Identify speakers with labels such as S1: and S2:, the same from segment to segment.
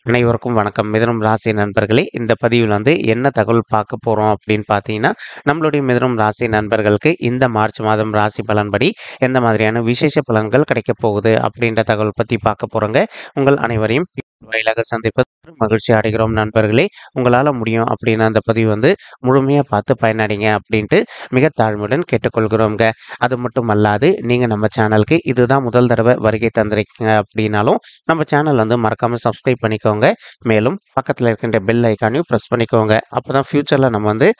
S1: அனைவருக்கும் வணக்கம். மிதுனம் ராசி நண்பர்களே, இந்த பதிவில் என்ன தகவல் பார்க்க போறோம் அப்படின்னு பார்த்தீங்கன்னா, நம்மளுடைய மிதுனம் ராசி நண்பர்களுக்கு இந்த மார்ச் மாதம் ராசி பலன்படி எந்த மாதிரியான விசேஷ பலன்கள் கிடைக்கப் போகுது அப்படின்ற தகவல் பத்தி பார்க்க போறோங்க. உங்கள் அனைவரையும் வாயிலாக சந்திப்பது மகிழ்ச்சி அடைகிறோம் நண்பர்களே. உங்களால முடியும் அப்படின்னு அந்த பதிவு முழுமையா பார்த்து பயனடைங்க அப்படின்ட்டு மிக தாழ்மையுடன் கேட்டுக்கொள்கிறோங்க. அது மட்டும் அல்லாது நீங்க நம்ம சேனலுக்கு இதுதான் முதல் தடவை வருகை தந்திருக்கீங்க அப்படின்னாலும் நம்ம சேனல் மறக்காம சப்ஸ்கிரைப் பண்ணிக்கோங்க. மேலும் பக்கத்துல இருக்கின்ற பெல் ஐக்கானையும் பிரஸ் பண்ணிக்கோங்க. அப்பதான் ஃபியூச்சர்ல நம்ம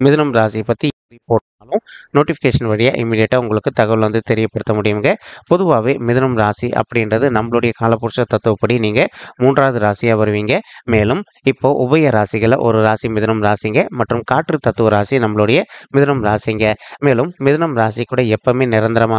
S1: மிதுனம் ராசியை பத்தி போட்டாலும் நோட்டிஃபிகேஷன் வழியா இமீடியட்டா உங்களுக்கு தகவல் தெரியப்படுத்த முடியுங்க. பொதுவாகவே மிதுனம் ராசி அப்படின்றது நம்மளுடைய காலபுருஷ தத்துவப்படி நீங்க 3வது ராசியா வருவீங்க. மேலும் இப்போ உபய ராசிகளை ஒரு ராசி மிதுனம் ராசிங்க மற்றும் காற்று தத்துவ ராசி நம்மளுடைய மிதுனம் ராசிங்க. மேலும் மிதுனம் ராசி கூட எப்பவுமே நிரந்தரமா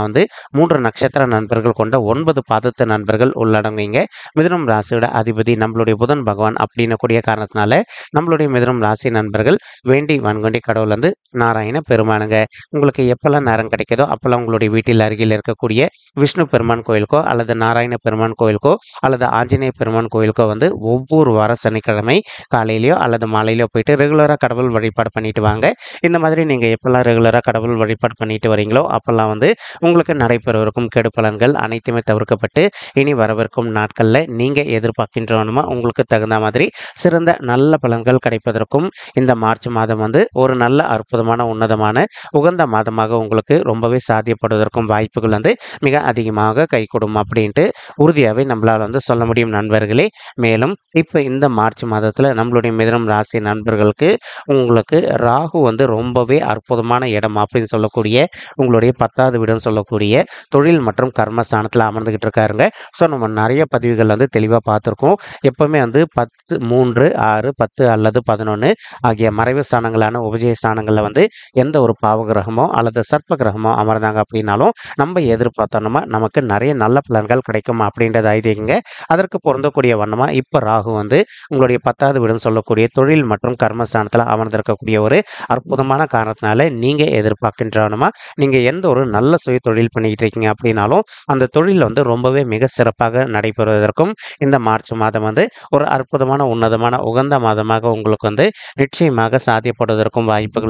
S1: 3 நட்சத்திர நண்பர்கள் கொண்ட 9 பாதத்து நண்பர்கள் உள்ளடங்குவீங்க. மிதுனம் ராசியோட அதிபதி நம்மளுடைய புதன் பகவான் அப்படின்னு கூடிய காரணத்தினால நம்மளுடைய மிதுனம் ராசி நண்பர்கள் வேண்டி வன்கொண்டி கடவுள் நாராயண பெருமானுங்க. உங்களுக்கு எப்பெல்லாம் நேரம் கிடைக்குதோ அப்பெல்லாம் உங்களுடைய வீட்டில் அருகில் இருக்கக்கூடிய விஷ்ணு பெருமான் கோயிலுக்கோ அல்லது நாராயண பெருமான் கோயிலுக்கோ அல்லது ஆஞ்சநேய பெருமான் கோயிலுக்கோ ஒவ்வொரு வார சனிக்கிழமை காலையிலயோ அல்லது மாலையிலோ போயிட்டு ரெகுலரா கடவுள் வழிபாடு பண்ணிட்டு வாங்க. இந்த மாதிரி நீங்க எப்பெல்லாம் ரெகுலரா கடவுள் வழிபாடு பண்ணிட்டு வரீங்களோ அப்பெல்லாம் உங்களுக்கு நடைபெறவிருக்கும் கெடு பலன்கள் அனைத்துமே தவிர்க்கப்பட்டு இனி வரவிருக்கும் நாட்கள்ல நீங்க எதிர்பார்க்கின்றவனுமா உங்களுக்கு தகுந்த மாதிரி சிறந்த நல்ல பலன்கள் கிடைப்பதற்கும் இந்த மார்ச் மாதம் ஒரு நல்ல அற்புதமான உன்னதமான உகந்த மாதமாக உங்களுக்கு ரொம்பவே சாத்தியப்படுவதற்கும் வாய்ப்புகள் மிக அதிகமாக கைகூடும் அப்படின்ட்டு உறுதியாகவே நம்மளால சொல்ல முடியும் நண்பர்களே. மேலும் இப்போ இந்த மார்ச் மாதத்துல நம்மளுடைய மிதுனம் ராசி நண்பர்களுக்கு உங்களுக்கு ராகு ரொம்பவே அற்புதமான இடம் அப்படின்னு சொல்லக்கூடிய உங்களுடைய 10வது வீடுன்னு சொல்லக்கூடிய தொழில் மற்றும் கர்மஸ்தானத்தில் அமர்ந்துகிட்டு இருக்காருங்க. ஸோ நம்ம நிறைய பதிவுகள் தெளிவாக பார்த்துருக்கோம். எப்பவுமே 10, 3, 6, 10 அல்லது 11 ஆகிய மறைவு ஸ்தானங்களான உபஜய ஸ்தானங்களில் எந்த ஒரு பாவ கிரகமோ அல்லது சர்ப்ப கிரகமோ அமர்ந்தாங்க அப்படின்னாலும் நம்ம எதிர்பார்த்தோம்னா நமக்கு நிறைய நல்ல பலன்கள் கிடைக்கும் அப்படின்றது ஐதீகங்க. அதற்கு பொருந்தக்கூடிய வண்ணமா இப்போ ராகு உங்களுடைய 10வது வீடுன்னு சொல்லக்கூடிய தொழில் மற்றும் கர்மஸ்தானத்தில் அமர்ந்திருக்கக்கூடிய ஒரு அற்புதமான காரணத்தினால நீங்க எதிர்பார்க்கின்றவனுமா நீங்க எந்த ஒரு நல்ல சுய தொழில் பண்ணிக்கிட்டு இருக்கீங்க அப்படின்னாலும் அந்த தொழில் ரொம்பவே மிக சிறப்பாக நடைபெறுவதற்கும் இந்த மார்ச் மாதம் ஒரு அற்புதமான உன்னதமான உகந்த மாதமாக உங்களுக்கு நிச்சயமாக சாத்தியப்படுவதற்கும் வாய்ப்புகள்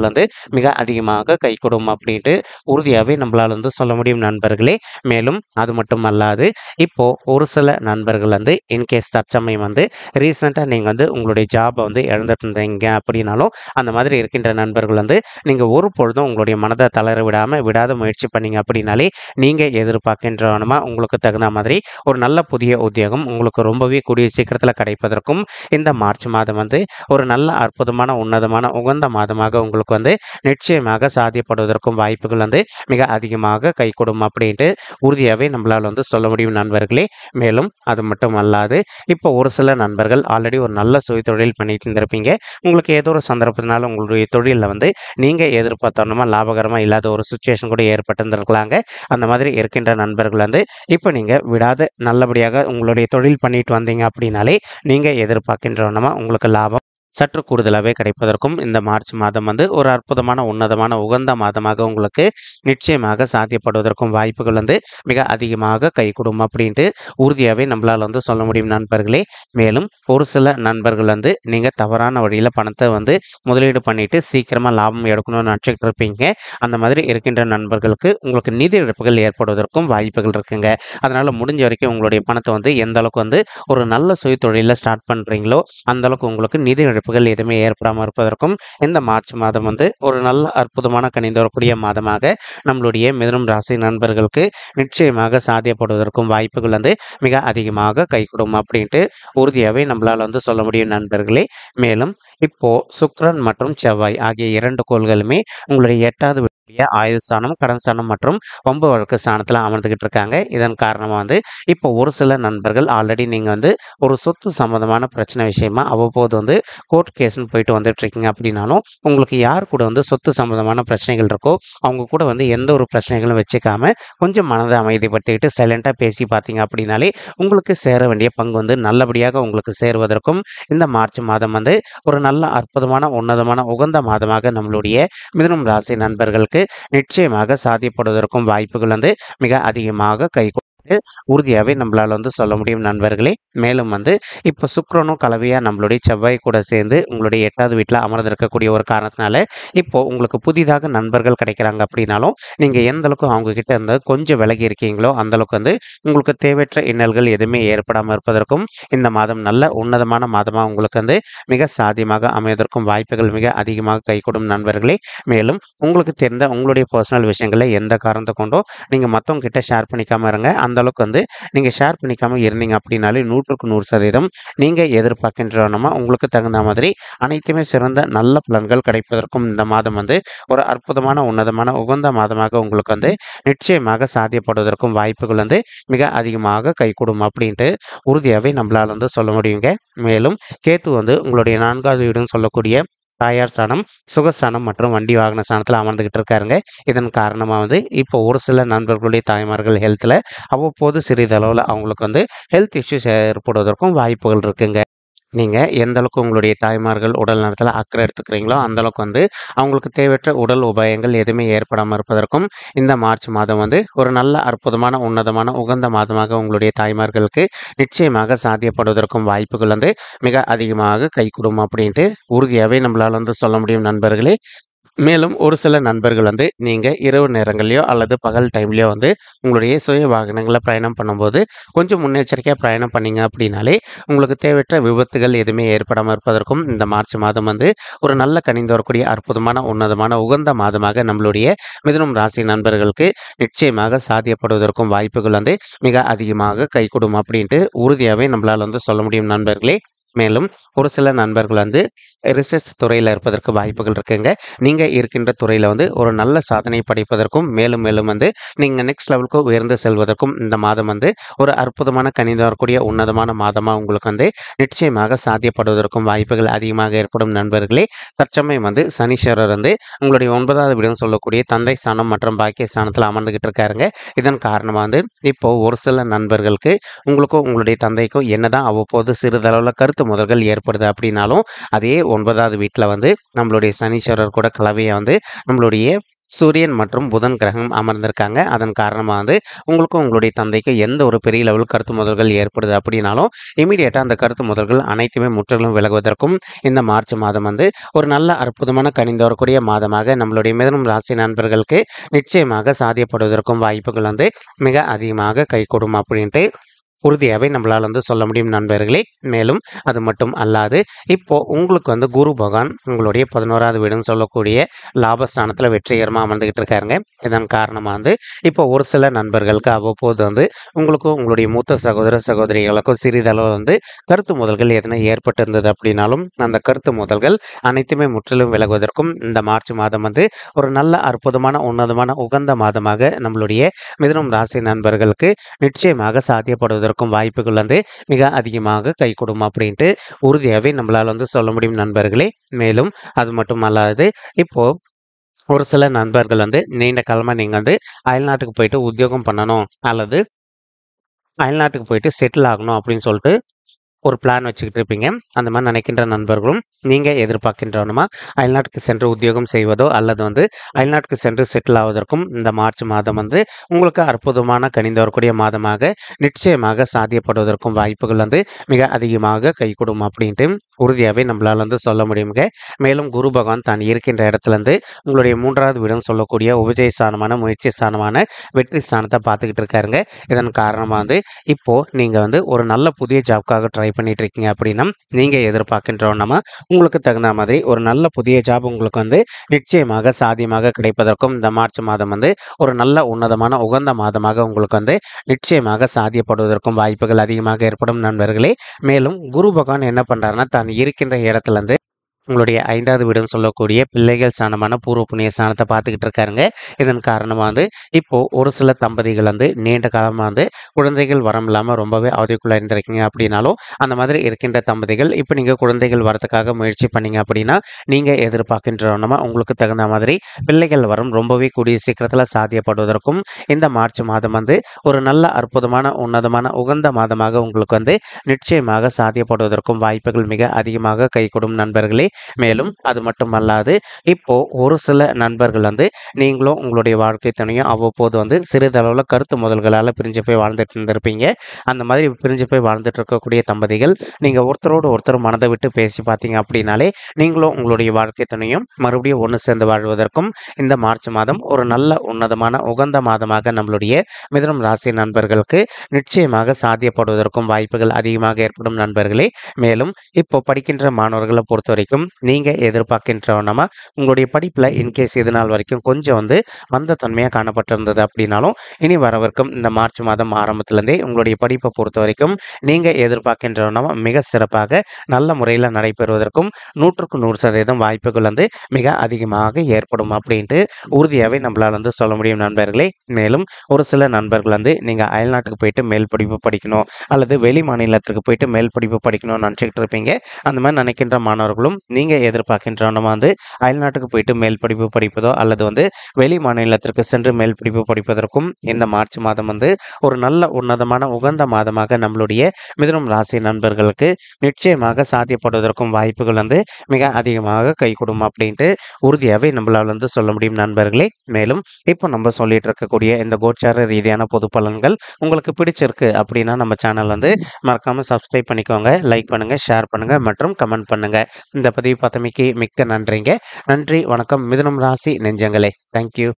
S1: மிக அதிகமாக கைகூடும் அப்படின்ட்டு உறுதியாகவே நம்மளால சொல்ல முடியும் நண்பர்களே. மேலும் அது மட்டும் அல்லாது இப்போ ஒரு சில நண்பர்கள் இன்கேஸ் தற்சமயம் ரீசெண்டாக நீங்க உங்களுடைய ஜாபை இழந்துட்டு இருந்தீங்க அப்படின்னாலும் அந்த மாதிரி இருக்கின்ற நண்பர்கள் நீங்க ஒரு பொழுதும் உங்களுடைய மனதை தளர விடாத முயற்சி பண்ணீங்க அப்படின்னாலே நீங்க எதிர்பார்க்கின்றவனுமா உங்களுக்கு தகுந்த மாதிரி ஒரு நல்ல புதிய உத்தியோகம் உங்களுக்கு ரொம்பவே கூடிய சீக்கிரத்தில் கிடைப்பதற்கும் இந்த மார்ச் மாதம் ஒரு நல்ல அற்புதமான உன்னதமான உகந்த மாதமாக உங்களுக்கு நிச்சயமாக சாத்தியப்படுவதற்கும் வாய்ப்புகள் மிக அதிகமாக கைகூடும் அப்படின்ட்டு உறுதியாகவே நம்மளால சொல்ல முடியும் நண்பர்களே. மேலும் அது மட்டும் அல்லாது இப்போ ஒரு சில நண்பர்கள் ஆல்ரெடி ஒரு நல்ல சுய தொழில் பண்ணிட்டு இருந்திருப்பீங்க. உங்களுக்கு ஏதோ ஒரு சந்தர்ப்பத்தினால உங்களுடைய தொழிலில் நீங்க எதிர்பார்த்தோம்னா லாபகரமாக இல்லாத ஒரு சுச்சுவேஷன் கூட ஏற்பட்டிருந்திருக்கலாங்க. அந்த மாதிரி இருக்கின்ற நண்பர்கள் இப்போ நீங்க விடாத நல்லபடியாக உங்களுடைய தொழில் பண்ணிட்டு வந்தீங்க அப்படின்னாலே நீங்க எதிர்பார்க்கின்றவனமா உங்களுக்கு லாபம் சற்று கூடுதலாகவே கிடைப்பதற்கும் இந்த மார்ச் மாதம் ஒரு அற்புதமான உன்னதமான உகந்த மாதமாக உங்களுக்கு நிச்சயமாக சாத்தியப்படுவதற்கும் வாய்ப்புகள் மிக அதிகமாக கைகூடும் அப்படின்ட்டு உறுதியாகவே நம்மளால சொல்ல முடியும் நண்பர்களே. மேலும் ஒரு சில நண்பர்கள் நீங்க தவறான வழியில் பணத்தை முதலீடு பண்ணிட்டு சீக்கிரமா லாபம் எடுக்கணும்னு நினச்சிட்டு இருப்பீங்க. அந்த மாதிரி இருக்கின்ற நண்பர்களுக்கு உங்களுக்கு நிதி இழப்புகள் ஏற்படுவதற்கும் வாய்ப்புகள் இருக்குங்க. அதனால முடிஞ்ச வரைக்கும் உங்களுடைய பணத்தை எந்த அளவுக்கு ஒரு நல்ல சுய தொழிலில் ஸ்டார்ட் பண்றீங்களோ அந்த அளவுக்கு உங்களுக்கு நிதி இழப்புகள் எதுவுமே ஏற்படாமல் இருப்பதற்கும் இந்த மார்ச் மாதம் ஒரு நல்ல அற்புதமான கணிந்து வரக்கூடிய மாதமாக நம்மளுடைய மிதுனம் ராசி நண்பர்களுக்கு நிச்சயமாக சாத்தியப்படுவதற்கும் வாய்ப்புகள் மிக அதிகமாக கைகூடும் அப்படின்ட்டு உறுதியாகவே நம்மளால சொல்ல முடியும் நண்பர்களே. மேலும் இப்போ சுக்கிரன் மற்றும் செவ்வாய் ஆகிய 2 கோள்களுமே உங்களுடைய 8வது ஆயுள் ஸ்தானம் கடன் ஸ்தானம் மற்றும் வம்பு வழக்கு ஸ்தானத்தில் அமர்ந்துகிட்டு இருக்காங்க. இதன் காரணமா இப்போ ஒரு சில நண்பர்கள் ஆல்ரெடி நீங்க ஒரு சொத்து சம்பந்தமான பிரச்சனை விஷயமா அவ்வப்போது கோர்ட் கேஸ்ன்னு போயிட்டு வந்துட்டு இருக்கீங்க அப்படின்னாலும் உங்களுக்கு யார் கூட சொத்து சம்பந்தமான பிரச்சனைகள் இருக்கோ அவங்க கூட எந்த ஒரு பிரச்சனைகளும் வச்சுக்காம கொஞ்சம் மனதை அமைதிப்படுத்திக்கிட்டு சைலண்டா பேசி பார்த்தீங்க அப்படின்னாலே உங்களுக்கு சேர வேண்டிய பங்கு நல்லபடியாக உங்களுக்கு சேருவதற்கும் இந்த மார்ச் மாதம் ஒரு நல்ல அற்புதமான உன்னதமான உகந்த மாதமாக நம்மளுடைய மிதுனம் ராசி நண்பர்களுக்கு நிச்சயமாக சாத்தியப்படுவதற்கும் வாய்ப்புகள் மிக அதிகமாக கைகூடும். அப்படின்ட்டு உறுதியாகவே நம்மளால் வந்து சொல்ல முடியும் நண்பர்களே. மேலும் வந்து இப்போ சுக்கிரனும் கலவையாக நம்மளுடைய செவ்வாய் கூட சேர்ந்து உங்களுடைய 8வது வீட்டில் அமர்ந்திருக்கக்கூடிய ஒரு காரணத்தினால இப்போ உங்களுக்கு புதிதாக நண்பர்கள் கிடைக்கிறாங்க அப்படின்னாலும் நீங்கள் எந்த அளவுக்கு அவங்க கிட்ட இருந்து கொஞ்சம் விலகி இருக்கீங்களோ அந்த அளவுக்கு வந்து உங்களுக்கு தேவையற்ற இன்னல்கள் எதுவுமே ஏற்படாமல் இருப்பதற்கும் இந்த மாதம் நல்ல உன்னதமான மாதமாக உங்களுக்கு வந்து மிக சாத்தியமாக அமைவதற்கும் வாய்ப்புகள் மிக அதிகமாக கைகூடும் நண்பர்களே. மேலும் உங்களுக்கு தெரிந்த உங்களுடைய பர்சனல் விஷயங்களை எந்த காரணத்தை கொண்டோ நீங்கள் மற்றவங்க கிட்ட ஷேர் பண்ணிக்காம இருங்க. அந்த அளவுக்கு வந்து நீங்கள் ஷேர் பண்ணிக்காம இருந்தீங்க அப்படின்னாலே 100% நீங்கள் எதிர்பார்க்கின்றனமா உங்களுக்கு தகுந்த மாதிரி அனைத்துமே சிறந்த நல்ல பலன்கள் கிடைப்பதற்கும் இந்த மாதம் வந்து ஒரு அற்புதமான உன்னதமான உகந்த மாதமாக உங்களுக்கு வந்து நிச்சயமாக சாத்தியப்படுவதற்கும் வாய்ப்புகள் வந்து மிக அதிகமாக கைகூடும் அப்படின்ட்டு உறுதியாகவே நம்மளால் வந்து சொல்ல முடியுங்க. மேலும் கேத்து வந்து உங்களுடைய 4வது வீடுன்னு சொல்லக்கூடிய தாயார் ஸ்தானம், சுகஸ்தானம் மற்றும் வண்டி வாகன ஸ்தானத்தில் அமர்ந்துகிட்டு இருக்காருங்க. இதன் காரணமாக வந்து இப்போ ஒரு சில நண்பர்களுடைய தாய்மார்கள் ஹெல்த்தில் அவ்வப்போது சிறிதளவில் அவங்களுக்கு வந்து ஹெல்த் இஷ்யூஸ் ஏற்படுவதற்கும் வாய்ப்புகள் இருக்குங்க. நீங்கள் எந்த அளவுக்கு உங்களுடைய தாய்மார்கள் உடல் நலத்தில் அக்கறை எடுத்துக்கிறீங்களோ அந்த அளவுக்கு வந்து அவங்களுக்கு தேவையற்ற உடல் உபாயங்கள் எதுவுமே ஏற்படாமல் இருப்பதற்கும் இந்த மார்ச் மாதம் வந்து ஒரு நல்ல அற்புதமான உன்னதமான உகந்த மாதமாக உங்களுடைய தாய்மார்களுக்கு நிச்சயமாக சாத்தியப்படுவதற்கும் வாய்ப்புகள் வந்து மிக அதிகமாக கைகூடும் அப்படின்ட்டு உறுதியாகவே நம்மளால் வந்து சொல்ல முடியும் நண்பர்களே. மேலும் ஒரு சில நண்பர்கள் வந்து நீங்கள் இரவு நேரங்கள்லையோ அல்லது பகல் டைம்லையோ வந்து உங்களுடைய சுய வாகனங்களில் பிரயாணம் பண்ணும்போது கொஞ்சம் முன்னெச்சரிக்கையாக பிரயாணம் பண்ணீங்க அப்படின்னாலே உங்களுக்கு தேவையற்ற விபத்துகள் எதுவுமே ஏற்படாமல் இருப்பதற்கும் இந்த மார்ச் மாதம் வந்து ஒரு நல்ல கனிந்து வரக்கூடிய அற்புதமான உன்னதமான உகந்த மாதமாக நம்மளுடைய மிதுனம் ராசி நண்பர்களுக்கு நிச்சயமாக சாத்தியப்படுவதற்கும் வாய்ப்புகள் வந்து மிக அதிகமாக கைகூடும் அப்படின்ட்டு உறுதியாகவே நம்மளால் வந்து சொல்ல முடியும் நண்பர்களே. மேலும் ஒரு சில நண்பர்கள் வந்து ரிசர்ச் துறையில் இருப்பதற்கு வாய்ப்புகள் இருக்குங்க. நீங்கள் இருக்கின்ற துறையில் வந்து ஒரு நல்ல சாதனை படைப்பதற்கும் மேலும் மேலும் வந்து நீங்கள் நெக்ஸ்ட் லெவலுக்கு உயர்ந்து செல்வதற்கும் இந்த மாதம் வந்து ஒரு அற்புதமான கணிதம் வரக்கூடிய உன்னதமான மாதமாக உங்களுக்கு வந்து நிச்சயமாக சாத்தியப்படுவதற்கும் வாய்ப்புகள் அதிகமாக ஏற்படும் நண்பர்களே. தற்சமயம் வந்து சனீஸ்வரர் வந்து உங்களுடைய 9வது வீடுன்னு சொல்லக்கூடிய தந்தை ஸ்தானம் மற்றும் பாக்கிய ஸ்தானத்தில் அமர்ந்துகிட்டு இருக்காருங்க. இதன் காரணமாக வந்து இப்போ ஒரு சில நண்பர்களுக்கு உங்களுக்கும் உங்களுடைய தந்தைக்கும் என்னதான் அவ்வப்போது சிறிதளவில் கருத்து முதல்கள் ஏற்படுது அப்படின்னாலும் அதே 9வது வீட்டில் வந்து நம்மளுடைய சனீஸ்வரர் கூட கலவையை வந்து நம்மளுடைய சூரியன் மற்றும் புதன் கிரகம் அமர்ந்திருக்காங்க. அதன் காரணமாக வந்து உங்களுக்கும் உங்களுடைய தந்தைக்கு எந்த ஒரு பெரிய லெவல் கருத்து முதல்கள் ஏற்படுது அப்படின்னாலும் இமீடியட்டாக அந்த கருத்து முதல்கள் அனைத்துமே முற்றிலும் விலகுவதற்கும் இந்த மார்ச் மாதம் வந்து ஒரு நல்ல அற்புதமான கனிந்து வரக்கூடிய மாதமாக நம்மளுடைய மிதுனம் ராசி நண்பர்களுக்கு நிச்சயமாக சாத்தியப்படுவதற்கும் வாய்ப்புகள் வந்து மிக அதிகமாக கைகூடும் அப்படின்ட்டு உறுதியாகவே நம்மளால் வந்து சொல்ல முடியும் நண்பர்களே. மேலும் அது மட்டும் அல்லாது இப்போ உங்களுக்கு வந்து குரு பகவான் உங்களுடைய 11வது வீடுன்னு சொல்லக்கூடிய லாபஸ்தானத்தில் வெற்றிகரமாக அமர்ந்துகிட்டு இருக்காருங்க. இதன் காரணமாக வந்து இப்போ ஒரு சில நண்பர்களுக்கு அவ்வப்போது வந்து உங்களுக்கும் உங்களுடைய மூத்த சகோதர சகோதரிகளுக்கும் சிறிதளவு வந்து கருத்து முதல்கள் எதனா ஏற்பட்டு இருந்தது அப்படின்னாலும் அந்த கருத்து முதல்கள் அனைத்துமே முற்றிலும் விலகுவதற்கும் இந்த மார்ச் மாதம் வந்து ஒரு நல்ல அற்புதமான உன்னதமான உகந்த மாதமாக நம்மளுடைய மிதுனம் ராசி நண்பர்களுக்கு நிச்சயமாக சாத்தியப்படுவதற்கும் வாய்ப்புகள் வந்து மிக அதிகமாக கைகூடும் அப்படின்ட்டு உறுதியாகவே நம்மளால் வந்து சொல்ல முடியும் நண்பர்களே. மேலும் அது மட்டும் அல்லாது இப்போ ஒரு சில நண்பர்கள் வந்து நீண்ட காலமாக நீங்கள் வந்து அயல்நாட்டுக்கு போயிட்டு உத்தியோகம் பண்ணணும் அல்லது அயல்நாட்டுக்கு போயிட்டு செட்டில் ஆகணும் அப்படின்னு சொல்லிட்டு ஒரு பிளான் வச்சுக்கிட்டு இருப்பீங்க. அந்த மாதிரி நினைக்கின்ற நண்பர்களும் நீங்கள் எதிர்பார்க்கின்றனமா அயல்நாட்டுக்கு சென்று உத்தியோகம் செய்வதோ அல்லது வந்து அயல்நாட்டுக்கு சென்று செட்டில் ஆவதற்கும் இந்த மார்ச் மாதம் வந்து உங்களுக்கு அற்புதமான கனிந்து வரக்கூடிய மாதமாக நிச்சயமாக சாத்தியப்படுவதற்கும் வாய்ப்புகள் வந்து மிக அதிகமாக கைகூடும் அப்படின்ட்டு உறுதியாகவே நம்மளால் வந்து சொல்ல முடியுங்க. மேலும் குரு பகவான் தான் இருக்கின்ற இடத்துலேருந்து உங்களுடைய 3வது வீடுன்னு சொல்லக்கூடிய உபஜய ஸ்தானமான முயற்சி ஸ்தானமான வெற்றி ஸ்தானத்தை பார்த்துக்கிட்டு இருக்காருங்க. இதன் காரணமாக வந்து இப்போது நீங்கள் வந்து ஒரு நல்ல புதிய ஜாப்க்காக ட்ரை பண்ணிட்டு இருக்கீங்க அப்படின்னா நீங்கள் எதிர்பார்க்கின்றோன்னா உங்களுக்கு தகுந்த மாதிரி ஒரு நல்ல புதிய ஜாப் உங்களுக்கு வந்து நிச்சயமாக சாத்தியமாக கிடைப்பதற்கும் இந்த மார்ச் மாதம் வந்து ஒரு நல்ல உன்னதமான உகந்த மாதமாக உங்களுக்கு வந்து நிச்சயமாக சாத்தியப்படுவதற்கும் வாய்ப்புகள் அதிகமாக ஏற்படும் நண்பர்களே. மேலும் குரு பகவான் என்ன பண்ணுறாருன்னா தான் இருக்கின்ற இடத்துலேருந்து உங்களுடைய 5வது வீடுன்னு சொல்லக்கூடிய பிள்ளைகள் ஸ்தானமான பூர்வ புண்ணிய ஸ்தானத்தை பார்த்துக்கிட்டு இருக்காருங்க. இதன் காரணமாக வந்து இப்போது ஒரு சில தம்பதிகள் வந்து நீண்ட காலமாக வந்து குழந்தைகள் வரம் இல்லாமல் ரொம்பவே அவதிக்குள்ளே இருந்திருக்கீங்க அப்படின்னாலும் அந்த மாதிரி இருக்கின்ற தம்பதிகள் இப்போ நீங்கள் குழந்தைகள் வரத்துக்காக முயற்சி பண்ணீங்க அப்படின்னா நீங்கள் எதிர்பார்க்கின்றோன்னா உங்களுக்கு தகுந்த மாதிரி பிள்ளைகள் வரம் ரொம்பவே கூடிய சீக்கிரத்தில் சாத்தியப்படுவதற்கும் இந்த மார்ச் மாதம் வந்து ஒரு நல்ல அற்புதமான உன்னதமான உகந்த மாதமாக உங்களுக்கு வந்து நிச்சயமாக சாத்தியப்படுவதற்கும் வாய்ப்புகள் மிக அதிகமாக கைகூடும் நண்பர்களே. மேலும் அது மட்டுமல்லாது இப்போ ஒரு சில நண்பர்கள் வந்து நீங்களும் உங்களுடைய வாழ்க்கை துணையும் அவ்வப்போது வந்து சிறிதளவுல கருத்து மோதல்களால பிரிஞ்சு போய் வாழ்ந்துட்டு இருந்திருப்பீங்க. அந்த மாதிரி பிரிஞ்சு போய் வாழ்ந்துட்டு இருக்கக்கூடிய தம்பதிகள் நீங்க ஒருத்தரோடு ஒருத்தர் மனதை விட்டு பேசி பார்த்தீங்க அப்படின்னாலே நீங்களும் உங்களுடைய வாழ்க்கை துணையும் மறுபடியும் ஒன்று சேர்ந்து வாழ்வதற்கும் இந்த மார்ச் மாதம் ஒரு நல்ல உன்னதமான உகந்த மாதமாக நம்மளுடைய மிதுனம் ராசி நண்பர்களுக்கு நிச்சயமாக சாத்தியப்படுவதற்கும் வாய்ப்புகள் அதிகமாக ஏற்படும் நண்பர்களே. மேலும் இப்போ படிக்கின்ற மாணவர்களை பொறுத்த வரைக்கும் நீங்க எதிர்பார்க்கின்றவனமா உங்களுடைய படிப்புல இன்கேஸ் இது நாள் வரைக்கும் கொஞ்சம் வந்து மந்த தன்மையாக காணப்பட்டிருந்தது அப்படின்னாலும் இனி வரவிருக்கும் இந்த மார்ச் மாதம் ஆரம்பத்திலிருந்தே உங்களுடைய படிப்பை பொறுத்த வரைக்கும் நீங்க எதிர்பார்க்கின்றவனமா மிக சிறப்பாக நல்ல முறையில் நடைபெறுவதற்கும் 100% வாய்ப்புகள் வந்து மிக அதிகமாக ஏற்படும் அப்படின்ட்டு உறுதியாகவே நம்மளால் வந்து சொல்ல முடியும் நண்பர்களே. மேலும் ஒரு சில நண்பர்கள் வந்து நீங்கள் அயல்நாட்டுக்கு போயிட்டு மேல் படிப்பு படிக்கணும் அல்லது வெளி மாநிலத்திற்கு போயிட்டு மேல் படிப்பு படிக்கணும்னு நினச்சிக்கிட்டு இருப்பீங்க. அந்த மாதிரி நினைக்கின்ற மாணவர்களும் நீங்கள் எதிர்பார்க்கின்றவனமா வந்து அயல்நாட்டுக்கு போயிட்டு மேல் படிப்பு படிப்பதோ அல்லது வந்து வெளி மாநிலத்திற்கு சென்று மேல் படிப்பு படிப்பதற்கும் இந்த மார்ச் மாதம் வந்து ஒரு நல்ல உன்னதமான உகந்த மாதமாக நம்மளுடைய மிதுனம் ராசி நண்பர்களுக்கு நிச்சயமாக சாத்தியப்படுவதற்கும் வாய்ப்புகள் வந்து மிக அதிகமாக கைகூடும் அப்படின்ட்டு உறுதியாகவே நம்மளால் வந்து சொல்ல முடியும் நண்பர்களே. மேலும் இப்போ நம்ம சொல்லிட்டு இருக்கக்கூடிய இந்த கோச்சார ரீதியான பொது பலன்கள் உங்களுக்கு பிடிச்சிருக்கு அப்படின்னா நம்ம சேனல் வந்து மறக்காம சப்ஸ்கிரைப் பண்ணிக்கோங்க, லைக் பண்ணுங்க, ஷேர் பண்ணுங்க மற்றும் கமெண்ட் பண்ணுங்க. இந்த பதிவு பார்த்தமைக்கு மிக்க நன்றிங்க. நன்றி, வணக்கம் மிதுனம் ராசி நெஞ்சங்களே. தேங்க்யூ.